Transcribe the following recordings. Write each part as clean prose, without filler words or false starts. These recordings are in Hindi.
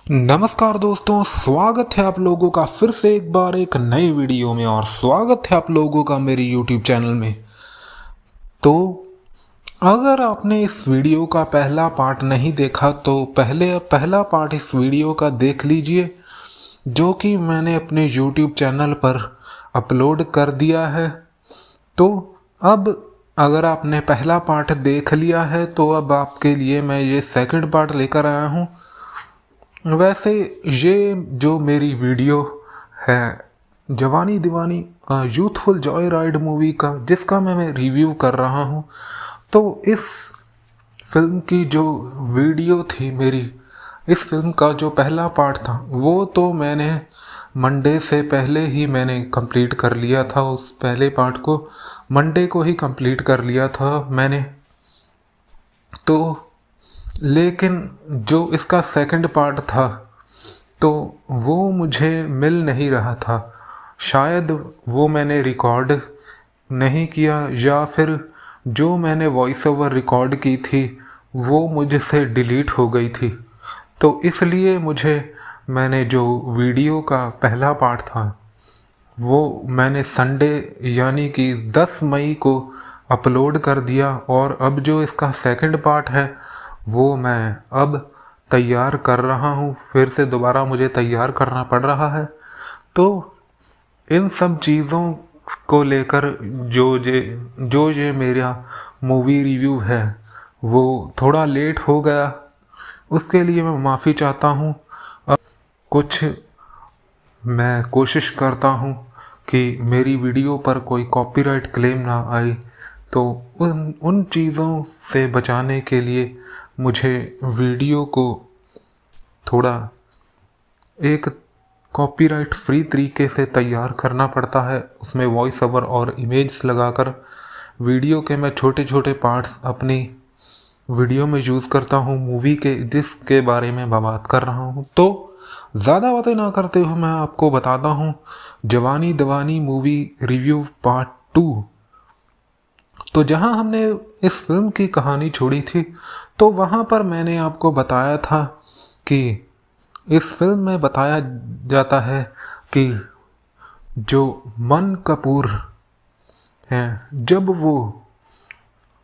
नमस्कार दोस्तों, स्वागत है आप लोगों का फिर से एक बार एक नई वीडियो में। और स्वागत है आप लोगों का मेरे YouTube चैनल में। तो अगर आपने इस वीडियो का पहला पार्ट नहीं देखा तो पहला पार्ट इस वीडियो का देख लीजिए, जो कि मैंने अपने YouTube चैनल पर अपलोड कर दिया है। तो अब अगर आपने पहला पार्ट देख लिया है तो अब आपके लिए मैं ये सेकंड पार्ट लेकर आया हूँ। वैसे ये जो मेरी वीडियो है जवानी दीवानी यूथफुल जॉय राइड मूवी का, जिसका मैं रिव्यू कर रहा हूँ, तो इस फिल्म की जो वीडियो थी मेरी, इस फिल्म का जो पहला पार्ट था वो तो मैंने मंडे से पहले ही मैंने कंप्लीट कर लिया था। उस पहले पार्ट को मंडे को ही कंप्लीट कर लिया था मैंने। तो लेकिन जो इसका सेकंड पार्ट था तो वो मुझे मिल नहीं रहा था। शायद वो मैंने रिकॉर्ड नहीं किया, या फिर जो मैंने वॉइस ओवर रिकॉर्ड की थी वो मुझसे डिलीट हो गई थी। तो इसलिए मैंने जो वीडियो का पहला पार्ट था वो मैंने संडे यानी कि 10 मई को अपलोड कर दिया। और अब जो इसका सेकंड पार्ट है वो मैं अब तैयार कर रहा हूँ। फिर से दोबारा मुझे तैयार करना पड़ रहा है। तो इन सब चीज़ों को लेकर जो ये मेरा मूवी रिव्यू है वो थोड़ा लेट हो गया, उसके लिए मैं माफ़ी चाहता हूँ। अब कुछ मैं कोशिश करता हूँ कि मेरी वीडियो पर कोई कॉपीराइट क्लेम ना आए। तो उन चीज़ों से बचाने के लिए मुझे वीडियो को थोड़ा एक कॉपीराइट फ्री तरीके से तैयार करना पड़ता है। उसमें वॉइस ओवर और इमेज लगाकर वीडियो के मैं छोटे छोटे पार्ट्स अपनी वीडियो में यूज़ करता हूँ मूवी के, जिसके बारे में मैं बात कर रहा हूँ। तो ज़्यादा बातें ना करते हुए मैं आपको बताता हूँ जवानी दीवानी मूवी रिव्यू पार्ट 2। तो जहाँ हमने इस फिल्म की कहानी छोड़ी थी तो वहाँ पर मैंने आपको बताया था कि इस फिल्म में बताया जाता है कि जो मन कपूर हैं, जब वो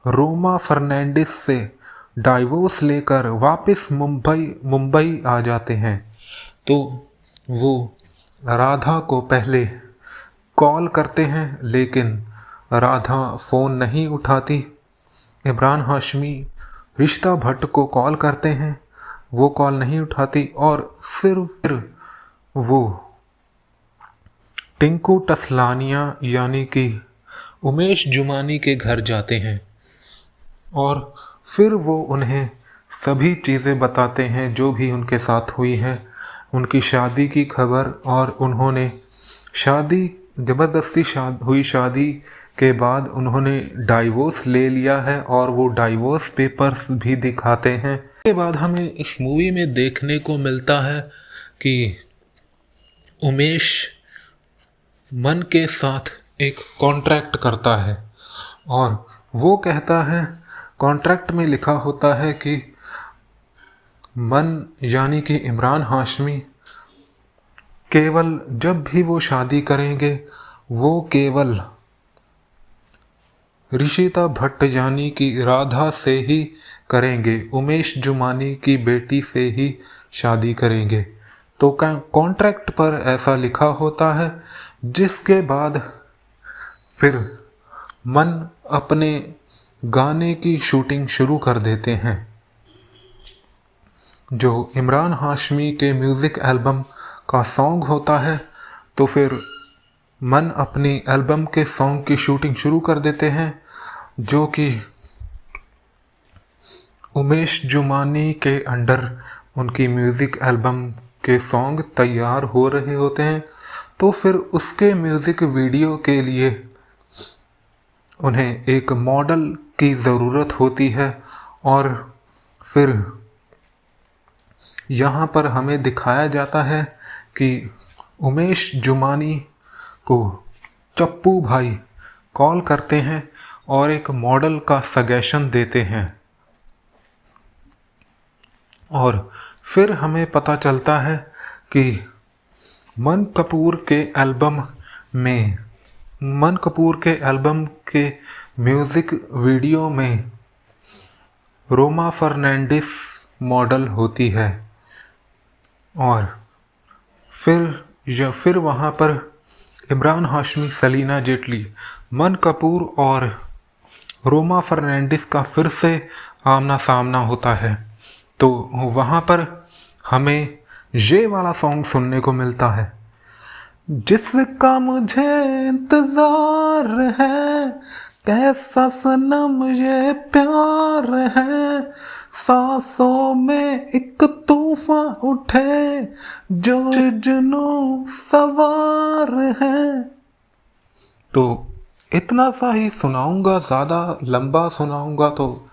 रोमा फर्नांडिस से डाइवोर्स लेकर वापस मुंबई आ जाते हैं, तो वो राधा को पहले कॉल करते हैं, लेकिन राधा फ़ोन नहीं उठाती। इमरान हाशमी रिश्ता भट्ट को कॉल करते हैं, वो कॉल नहीं उठाती। और फिर वो टिंकू टसलानिया यानी कि उमेश जुमानी के घर जाते हैं और फिर वो उन्हें सभी चीज़ें बताते हैं जो भी उनके साथ हुई हैं, उनकी शादी की खबर। और उन्होंने ज़बरदस्ती हुई शादी के बाद उन्होंने डाइवोर्स ले लिया है और वो डाइवोर्स पेपर्स भी दिखाते हैं। उसके बाद हमें इस मूवी में देखने को मिलता है कि उमेश मन के साथ एक कॉन्ट्रैक्ट करता है और वो कहता है, कॉन्ट्रैक्ट में लिखा होता है कि मन यानी कि इमरान हाशमी केवल जब भी वो शादी करेंगे वो केवल ऋषिता भट्ट यानी कि राधा से ही करेंगे, उमेश जुमानी की बेटी से ही शादी करेंगे। तो कॉन्ट्रैक्ट पर ऐसा लिखा होता है। जिसके बाद फिर मन अपने गाने की शूटिंग शुरू कर देते हैं, जो इमरान हाशमी के म्यूज़िक एल्बम का सॉन्ग होता है। तो फिर मन अपनी एल्बम के सॉन्ग की शूटिंग शुरू कर देते हैं, जो कि उमेश जुमानी के अंडर उनकी म्यूज़िक एल्बम के सॉन्ग तैयार हो रहे होते हैं। तो फिर उसके म्यूज़िक वीडियो के लिए उन्हें एक मॉडल की ज़रूरत होती है। और फिर यहाँ पर हमें दिखाया जाता है कि उमेश जुमानी को चप्पू भाई कॉल करते हैं और एक मॉडल का सजेशन देते हैं। और फिर हमें पता चलता है कि मन कपूर के एल्बम के म्यूज़िक वीडियो में रोमा फर्नांडिस मॉडल होती है। और फिर वहाँ पर इमरान हाशमी, सलीना जेटली, मन कपूर और रोमा फर्नांडिस का फिर से आमना सामना होता है। तो वहाँ पर हमें ये वाला सॉन्ग सुनने को मिलता है, जिसका मुझे इंतजार है, कैसा सनम ये प्यार है, सांसों में एक तूफान उठे जो जुनून सवार है। तो इतना सा ही सुनाऊंगा, ज़्यादा लंबा सुनाऊंगा तो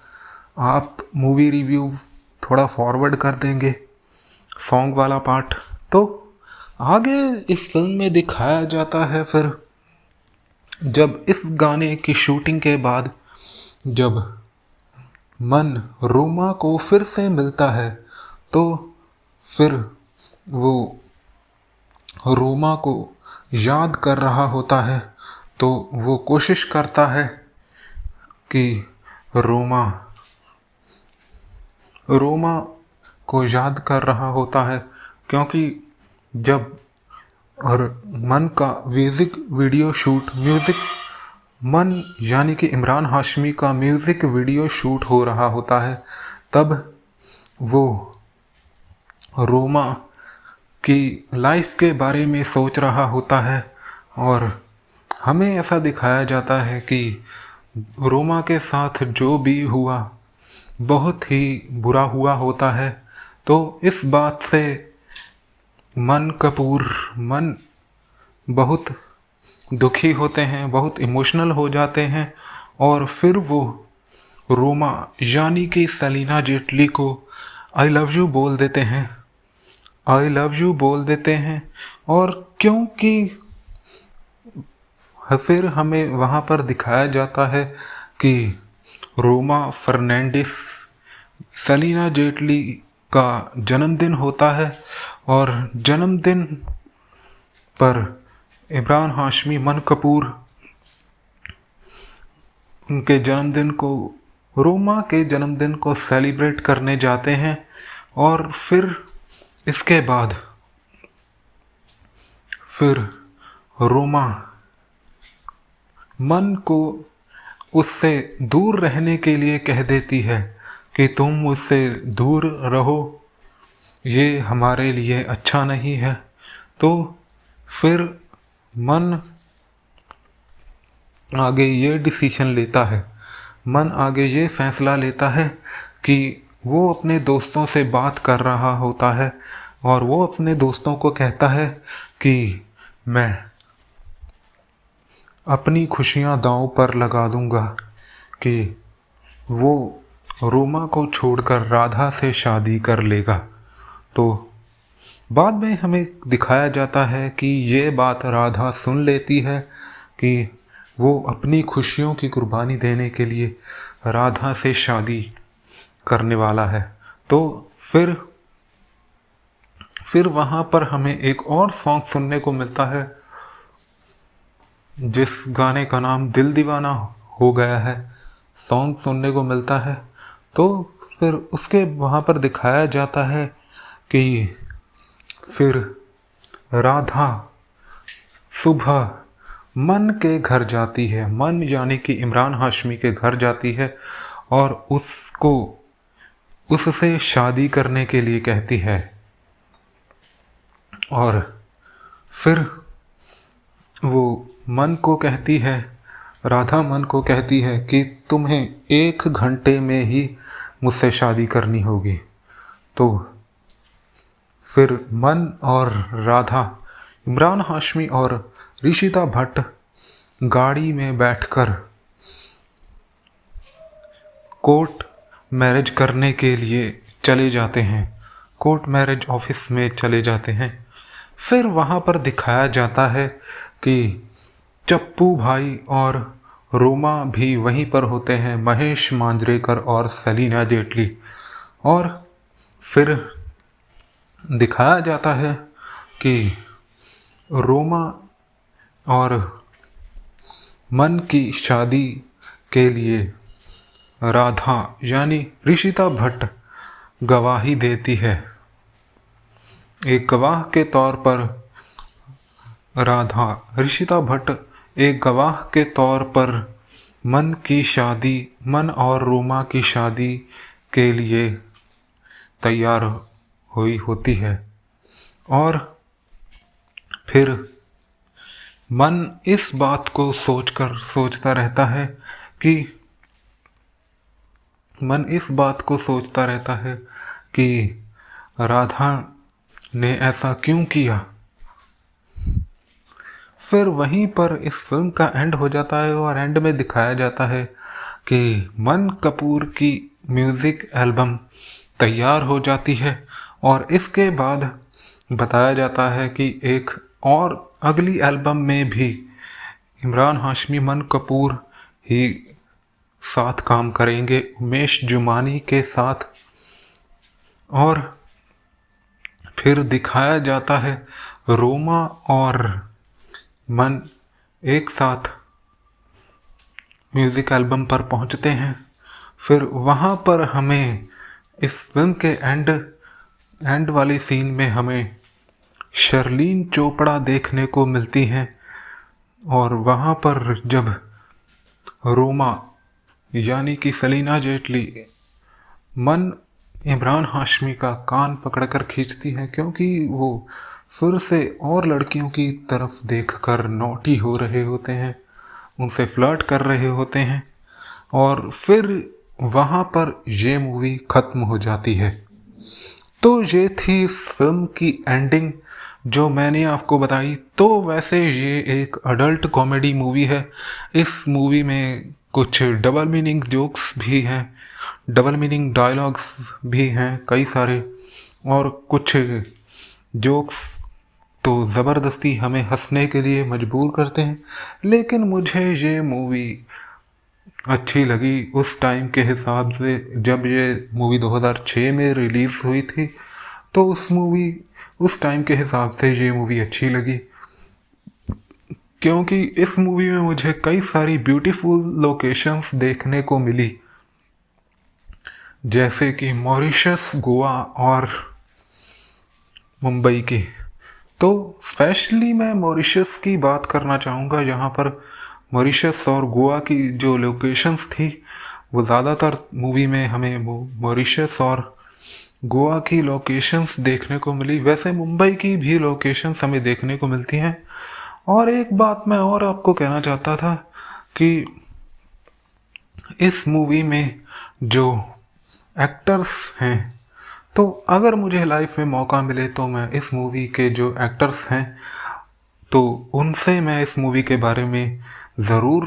आप मूवी रिव्यू थोड़ा फॉरवर्ड कर देंगे सॉन्ग वाला पार्ट। तो आगे इस फिल्म में दिखाया जाता है, फिर जब इस गाने की शूटिंग के बाद जब मन रोमा को फिर से मिलता है तो फिर वो रोमा को याद कर रहा होता है। तो वो कोशिश करता है कि रोमा को याद कर रहा होता है, क्योंकि जब और मन का मन यानी कि इमरान हाशमी का म्यूज़िक वीडियो शूट हो रहा होता है, तब वो रोमा की लाइफ के बारे में सोच रहा होता है। और हमें ऐसा दिखाया जाता है कि रोमा के साथ जो भी हुआ बहुत ही बुरा हुआ होता है। तो इस बात से मन बहुत दुखी होते हैं, बहुत इमोशनल हो जाते हैं। और फिर वो रोमा यानी कि सलीना जेटली को आई लव यू बोल देते हैं। और क्योंकि फिर हमें वहाँ पर दिखाया जाता है कि रोमा फर्नांडिस, सलीना जेटली का जन्मदिन होता है, और जन्मदिन पर इमरान हाशमी, मन कपूर उनके जन्मदिन को, रोमा के जन्मदिन को सेलिब्रेट करने जाते हैं। और फिर इसके बाद फिर रोमा मन को उससे दूर रहने के लिए कह देती है कि तुम मुझसे दूर रहो, ये हमारे लिए अच्छा नहीं है। तो फिर मन आगे ये फैसला लेता है कि वो अपने दोस्तों से बात कर रहा होता है, और वो अपने दोस्तों को कहता है कि मैं अपनी खुशियाँ दांव पर लगा दूंगा कि वो रोमा को छोड़कर राधा से शादी कर लेगा। तो बाद में हमें दिखाया जाता है कि ये बात राधा सुन लेती है कि वो अपनी खुशियों की कुर्बानी देने के लिए राधा से शादी करने वाला है। तो फिर वहाँ पर हमें एक और सॉन्ग सुनने को मिलता है, जिस गाने का नाम दिल दीवाना हो गया है, सॉन्ग सुनने को मिलता है। तो फिर उसके वहाँ पर दिखाया जाता है कि फिर राधा सुबह मन के घर जाती है, मन यानी कि इमरान हाशमी के घर जाती है, और उससे शादी करने के लिए कहती है। और फिर वो राधा मन को कहती है कि तुम्हें 1 घंटे में ही मुझसे शादी करनी होगी। तो फिर मन और राधा, इमरान हाशमी और ऋषिता भट्ट गाड़ी में बैठकर कोर्ट मैरिज करने के लिए चले जाते हैं, कोर्ट मैरिज ऑफिस में चले जाते हैं। फिर वहाँ पर दिखाया जाता है कि चप्पू भाई और रोमा भी वहीं पर होते हैं, महेश मांजरेकर और सलीना जेटली। और फिर दिखाया जाता है कि रोमा और मन की शादी के लिए राधा यानी ऋषिता भट्ट गवाही देती है। एक गवाह के तौर पर राधा ऋषिता भट्ट एक गवाह के तौर पर मन और रोमा की शादी के लिए तैयार हुई होती है। और फिर मन इस बात को सोचता रहता है कि राधा ने ऐसा क्यों किया। फिर वहीं पर इस फिल्म का एंड हो जाता है और एंड में दिखाया जाता है कि मन कपूर की म्यूज़िक एल्बम तैयार हो जाती है और इसके बाद बताया जाता है कि एक और अगली एल्बम में भी इमरान हाशमी मन कपूर ही साथ काम करेंगे उमेश जुमानी के साथ। और फिर दिखाया जाता है रोमा और मन एक साथ म्यूज़िक एल्बम पर पहुंचते हैं। फिर वहाँ पर हमें इस फिल्म के एंड वाली सीन में हमें शर्लीन चोपड़ा देखने को मिलती हैं। और वहाँ पर जब रोमा यानी कि सलीना जेटली मन इमरान हाशमी का कान पकड़कर खींचती हैं क्योंकि वो फिर से और लड़कियों की तरफ देखकर नॉटी हो रहे होते हैं, उनसे फ्लर्ट कर रहे होते हैं। और फिर वहाँ पर ये मूवी ख़त्म हो जाती है। तो ये थी इस फिल्म की एंडिंग जो मैंने आपको बताई। तो वैसे ये एक अडल्ट कॉमेडी मूवी है। इस मूवी में कुछ डबल मीनिंग जोक्स भी हैं, डबल मीनिंग डायलॉग्स भी हैं कई सारे, और कुछ जोक्स तो ज़बरदस्ती हमें हंसने के लिए मजबूर करते हैं। लेकिन मुझे ये मूवी अच्छी लगी उस टाइम के हिसाब से। जब ये मूवी 2006 में रिलीज़ हुई थी तो उस टाइम के हिसाब से ये मूवी अच्छी लगी, क्योंकि इस मूवी में मुझे कई सारी ब्यूटीफुल लोकेशंस देखने को मिली, जैसे कि मॉरिशस, गोवा और मुंबई की। तो स्पेशली मैं मॉरिशस की बात करना चाहूँगा। यहाँ पर मॉरिशस और गोवा की जो लोकेशंस थी वो ज़्यादातर मूवी में हमें मॉरिशस और गोवा की लोकेशंस देखने को मिली। वैसे मुंबई की भी लोकेशंस हमें देखने को मिलती हैं। और एक बात मैं और आपको कहना चाहता था कि इस मूवी में जो एक्टर्स हैं, तो अगर मुझे लाइफ में मौका मिले तो मैं इस मूवी के जो एक्टर्स हैं तो उनसे मैं इस मूवी के बारे में ज़रूर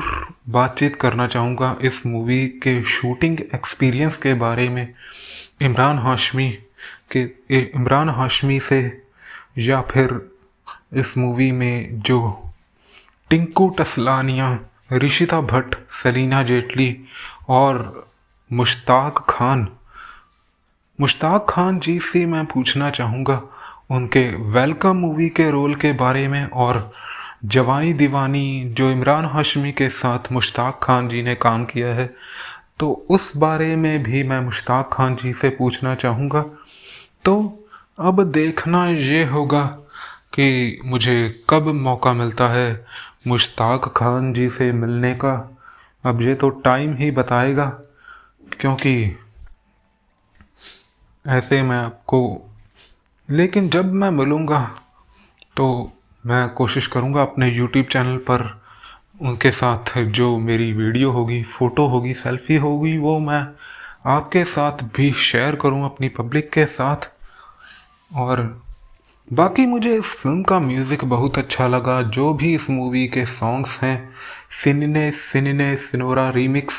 बातचीत करना चाहूँगा। इस मूवी के शूटिंग एक्सपीरियंस के बारे में इमरान हाशमी से, या फिर इस मूवी में जो टिंकू टसलानिया, ऋषिता भट्ट, सलीना जेटली और मुश्ताक खान जी से मैं पूछना चाहूँगा उनके वेलकम मूवी के रोल के बारे में, और जवानी दीवानी जो इमरान हाशमी के साथ मुश्ताक खान जी ने काम किया है तो उस बारे में भी मैं मुश्ताक खान जी से पूछना चाहूँगा। तो अब देखना ये होगा कि मुझे कब मौका मिलता है मुश्ताक खान जी से मिलने का। अब ये तो टाइम ही बताएगा, क्योंकि ऐसे मैं आपको, लेकिन जब मैं मिलूँगा तो मैं कोशिश करूँगा अपने YouTube चैनल पर उनके साथ जो मेरी वीडियो होगी, फ़ोटो होगी, सेल्फ़ी होगी, वो मैं आपके साथ भी शेयर करूँ अपनी पब्लिक के साथ। और बाकी मुझे इस फिल्म का म्यूज़िक बहुत अच्छा लगा। जो भी इस मूवी के सॉन्ग्स हैं, सिनने सिनने सिनोरा रीमिक्स,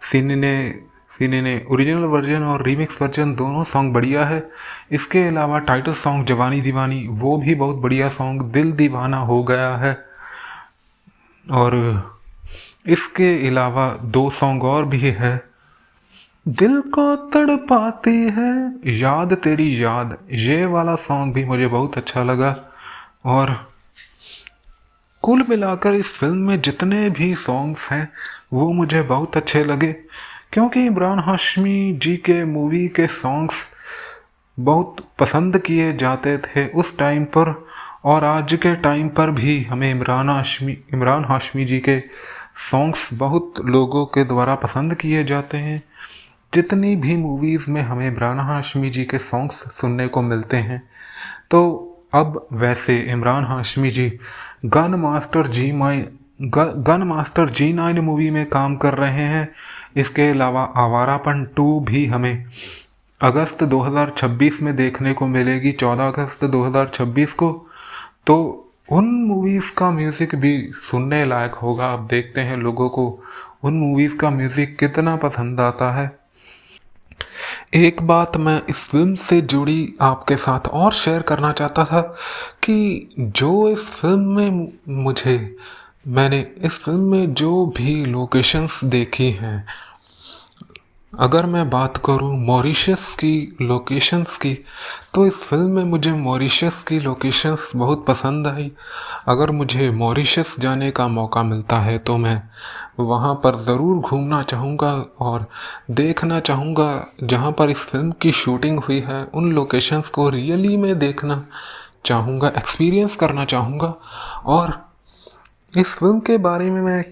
सिनने ओरिजिनल वर्जन और रीमिक्स वर्जन दोनों सॉन्ग बढ़िया है। इसके अलावा टाइटल सॉन्ग जवानी दीवानी वो भी बहुत बढ़िया सॉन्ग, दिल दीवाना हो गया है। और इसके अलावा 2 सॉन्ग और भी है दिल को तड़पाती है याद तेरी याद, ये वाला सॉन्ग भी मुझे बहुत अच्छा लगा। और कुल मिलाकर इस फिल्म में जितने भी सॉन्ग्स हैं वो मुझे बहुत अच्छे लगे, क्योंकि इमरान हाशमी जी के मूवी के सॉन्ग्स बहुत पसंद किए जाते थे उस टाइम पर, और आज के टाइम पर भी हमें इमरान हाशमी जी के सॉन्ग्स बहुत लोगों के द्वारा पसंद किए जाते हैं। जितनी भी मूवीज़ में हमें इमरान हाशमी जी के सॉन्ग्स सुनने को मिलते हैं, तो अब वैसे इमरान हाशमी जी गन मास्टर G9 मूवी में काम कर रहे हैं। इसके अलावा आवारापन 2 भी हमें अगस्त 2026 में देखने को मिलेगी, 14 अगस्त 2026 को। तो उन मूवीज़ का म्यूज़िक भी सुनने लायक होगा। अब देखते हैं लोगों को उन मूवीज़ का म्यूज़िक कितना पसंद आता है। एक बात मैं इस फिल्म से जुड़ी आपके साथ और शेयर करना चाहता था कि जो इस फिल्म में मैंने इस फिल्म में जो भी लोकेशंस देखी हैं, अगर मैं बात करूं मॉरिशस की लोकेशंस की, तो इस फिल्म में मुझे मॉरिशस की लोकेशंस बहुत पसंद आई। अगर मुझे मॉरिशस जाने का मौका मिलता है तो मैं वहां पर ज़रूर घूमना चाहूँगा और देखना चाहूँगा जहां पर इस फिल्म की शूटिंग हुई है। उन लोकेशंस को रियली में देखना चाहूँगा, एक्सपीरियंस करना चाहूँगा। और इस फिल्म के बारे में मैं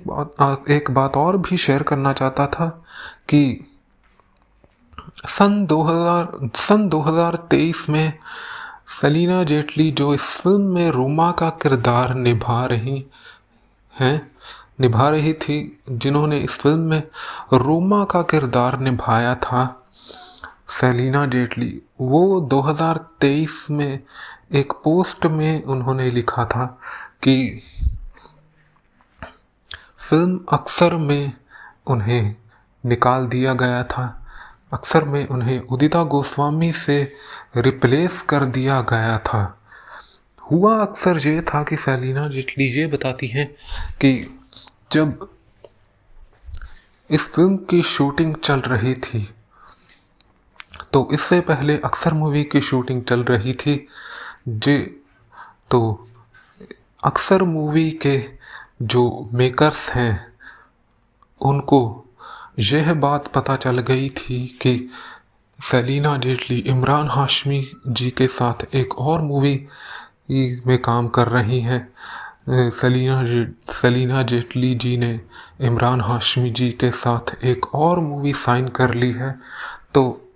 एक बात और भी शेयर करना चाहता था कि सन 2023 में सलीना जेटली जो इस फिल्म में रोमा का किरदार निभा रही थी, जिन्होंने इस फिल्म में रोमा का किरदार निभाया था, सलीना जेटली, वो 2023 में एक पोस्ट में उन्होंने लिखा था कि फिल्म अक्सर में उन्हें निकाल दिया गया था, अक्सर में उन्हें उदिता गोस्वामी से रिप्लेस कर दिया गया था। हुआ अक्सर ये था कि सलीना जेटली ये बताती हैं कि जब इस फिल्म की शूटिंग चल रही थी, तो इससे पहले अक्सर मूवी की शूटिंग चल रही थी तो अक्सर मूवी के जो मेकर्स हैं उनको यह बात पता चल गई थी कि सलीना जेटली इमरान हाशमी जी के साथ एक और मूवी में काम कर रही हैं। सलीना जेटली जी ने इमरान हाशमी जी के साथ एक और मूवी साइन कर ली है। तो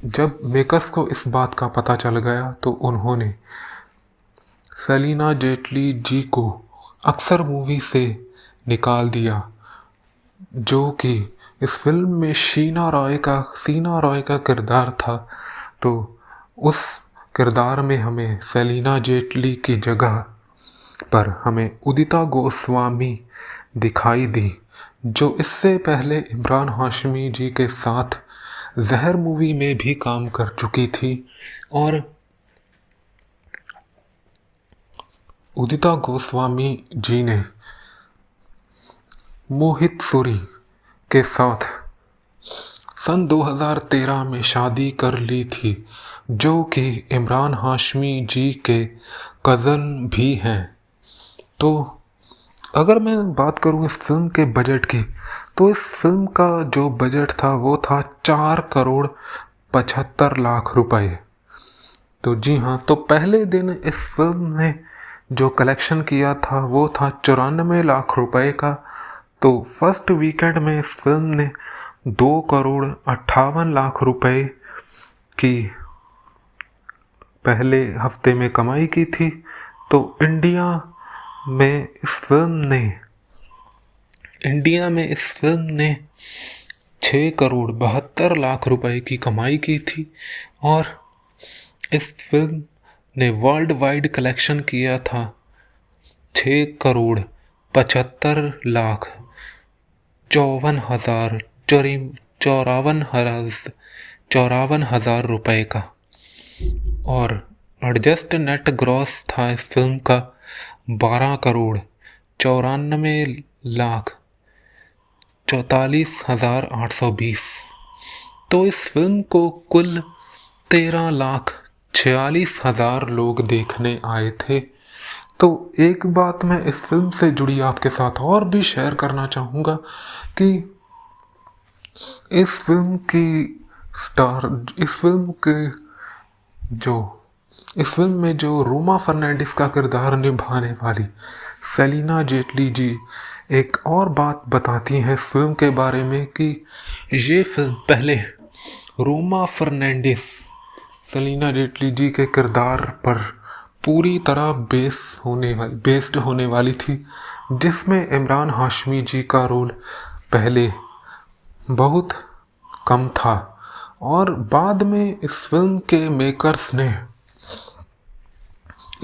जब मेकर्स को इस बात का पता चल गया तो उन्होंने सलीना जेटली जी को अक्सर मूवी से निकाल दिया, जो कि इस फिल्म में सीना रॉय का किरदार था। तो उस किरदार में हमें सलीना जेटली की जगह पर हमें उदिता गोस्वामी दिखाई दी, जो इससे पहले इमरान हाशमी जी के साथ जहर मूवी में भी काम कर चुकी थी। और उदिता गोस्वामी जी ने मोहित सूरी के साथ सन 2013 में शादी कर ली थी, जो कि इमरान हाशमी जी के कज़न भी हैं। तो अगर मैं बात करूं इस फिल्म के बजट की, तो इस फिल्म का जो बजट था वो था 4,75,00,000 रुपए। तो जी हाँ, तो पहले दिन इस फिल्म ने जो कलेक्शन किया था वो था 94,00,000 रुपए का। तो फर्स्ट वीकेंड में इस फिल्म ने 2,58,00,000 रुपए की पहले हफ्ते में कमाई की थी। तो इंडिया में इस फिल्म ने 6,72,00,000 रुपए की कमाई की थी। और इस फिल्म ने वर्ल्ड वाइड कलेक्शन किया था 6,75,54,000 रुपए का। और एडजस्ट नेट ग्रॉस था इस फिल्म का 12,94,44,820। तो इस फिल्म को कुल 13,46,000 लोग देखने आए थे। तो एक बात मैं इस फिल्म से जुड़ी आपके साथ और भी शेयर करना चाहूँगा कि इस फिल्म की स्टार इस फिल्म के जो इस फिल्म में जो रोमा फर्नांडिस का किरदार निभाने वाली सेलिना जेटली जी एक और बात बताती हैं इस फिल्म के बारे में कि ये फिल्म पहले रोमा फर्नांडिस सेलिना जेटली जी के किरदार पर पूरी तरह बेस्ड होने वाली थी, जिसमें इमरान हाशमी जी का रोल पहले बहुत कम था और बाद में इस फिल्म के मेकर्स ने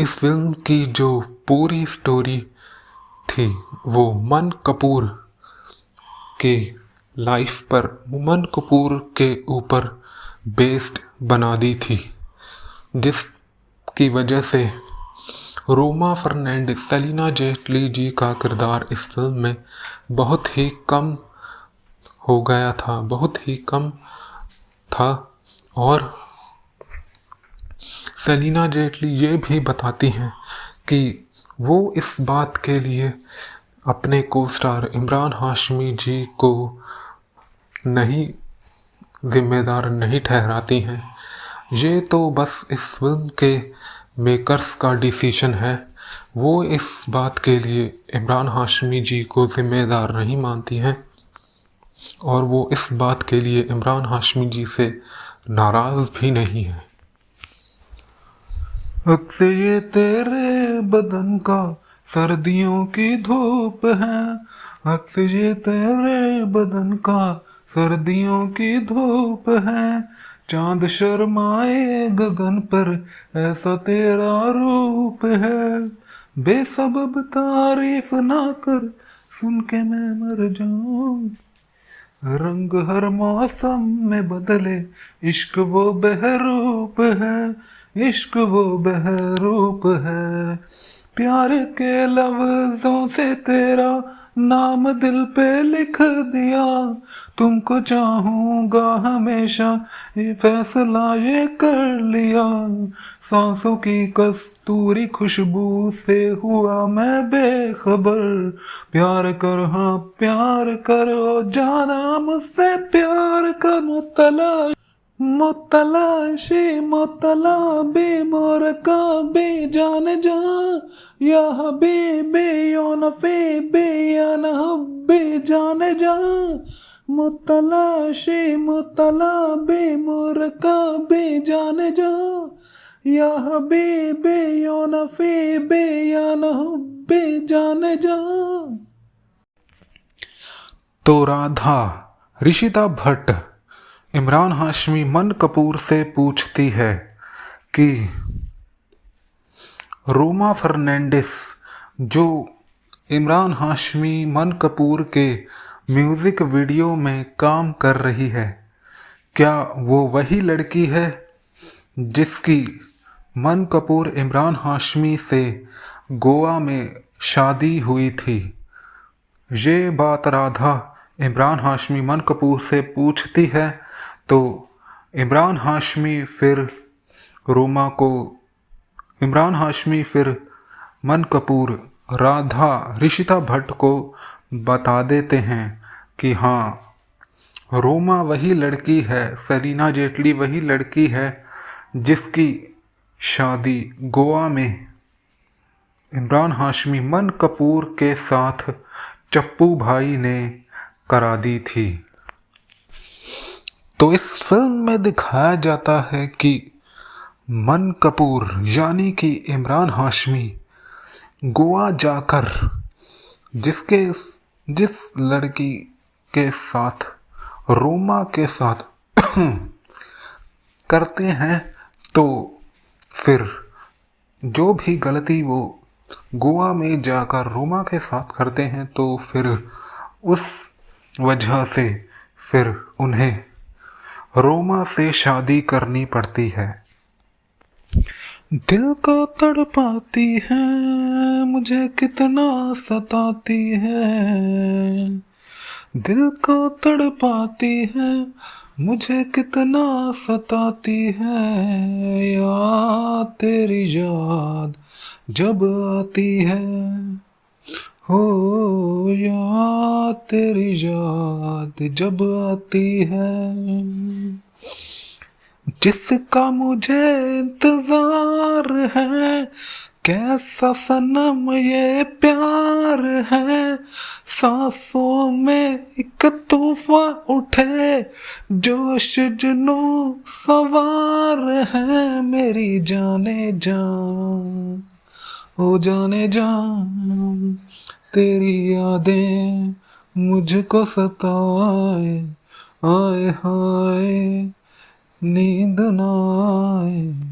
इस फिल्म की जो पूरी स्टोरी थी वो मन कपूर के ऊपर बेस्ड बना दी थी, जिसकी वजह से रोमा फर्नांडिस सेलिना जेटली जी का किरदार इस फिल्म में बहुत ही कम था। और सेलिना जेटली ये भी बताती हैं कि वो इस बात के लिए अपने को स्टार इमरान हाशमी जी को जिम्मेदार नहीं ठहराती हैं। ये तो बस इस फिल्म के मेकर्स का डिसीजन है। वो इस बात के लिए इमरान हाशमी जी को जिम्मेदार नहीं मानती हैं और वो इस बात के लिए इमरान हाशमी जी से नाराज़ भी नहीं है। अक्सर ये तेरे बदन का सर्दियों की धूप है, अक्सर ये तेरे बदन का सर्दियों की धूप है, चांद शर्माए गगन पर ऐसा तेरा रूप है, बेसबब तारीफ ना कर सुन के मैं मर जाऊं, रंग हर मौसम में बदले इश्क वो बहरूप है, इश्क वो बहरूप है, प्यार के लफ्जों से तेरा नाम दिल पे लिख दिया, तुमको चाहूँगा हमेशा ये फैसला ये कर लिया, सांसों की कस्तूरी खुशबू से हुआ मैं बेखबर, प्यार कर हाँ प्यार कर ओ जाना मुझसे प्यार कर, मुतला बे मोर का बे जान जा, या हबीबे या नफे बे या नहबे जान जा, मुतला बे मोर का बे जान जा, या हबीबे या नफे बे या नहबे जान जा। तो राधा ऋषिता भट्ट इमरान हाशमी मन कपूर से पूछती है कि रोमा फर्नांडिस जो इमरान हाशमी मन कपूर के म्यूज़िक वीडियो में काम कर रही है, क्या वो वही लड़की है जिसकी मन कपूर इमरान हाशमी से गोवा में शादी हुई थी। ये बात राधा इमरान हाशमी मन कपूर से पूछती है तो इमरान हाशमी फिर मन कपूर राधा ऋषिता भट्ट को बता देते हैं कि हाँ रोमा वही लड़की है, सेलिना जेटली वही लड़की है जिसकी शादी गोवा में इमरान हाशमी मन कपूर के साथ चप्पू भाई ने करा दी थी। तो इस फिल्म में दिखाया जाता है कि मन कपूर यानी कि इमरान हाशमी गोवा जाकर जिस लड़की के साथ रोमा के साथ करते हैं, तो फिर जो भी गलती वो गोवा में जाकर रोमा के साथ करते हैं तो फिर उस वजह से फिर उन्हें रोमा से शादी करनी पड़ती है। दिल को तड़पाती है मुझे कितना सताती है, दिल को तड़पाती है मुझे कितना सताती है याद, तेरी याद जब आती है, हो याद तेरी याद जब आती है। जिसका मुझे इंतजार है, कैसा सनम ये प्यार है। सांसों में एक तूफान उठे, जोश जुनू सवार है। मेरी जाने जान, ओ जाने जान, तेरी यादें मुझको सताए, आए हाय नींद ना आए।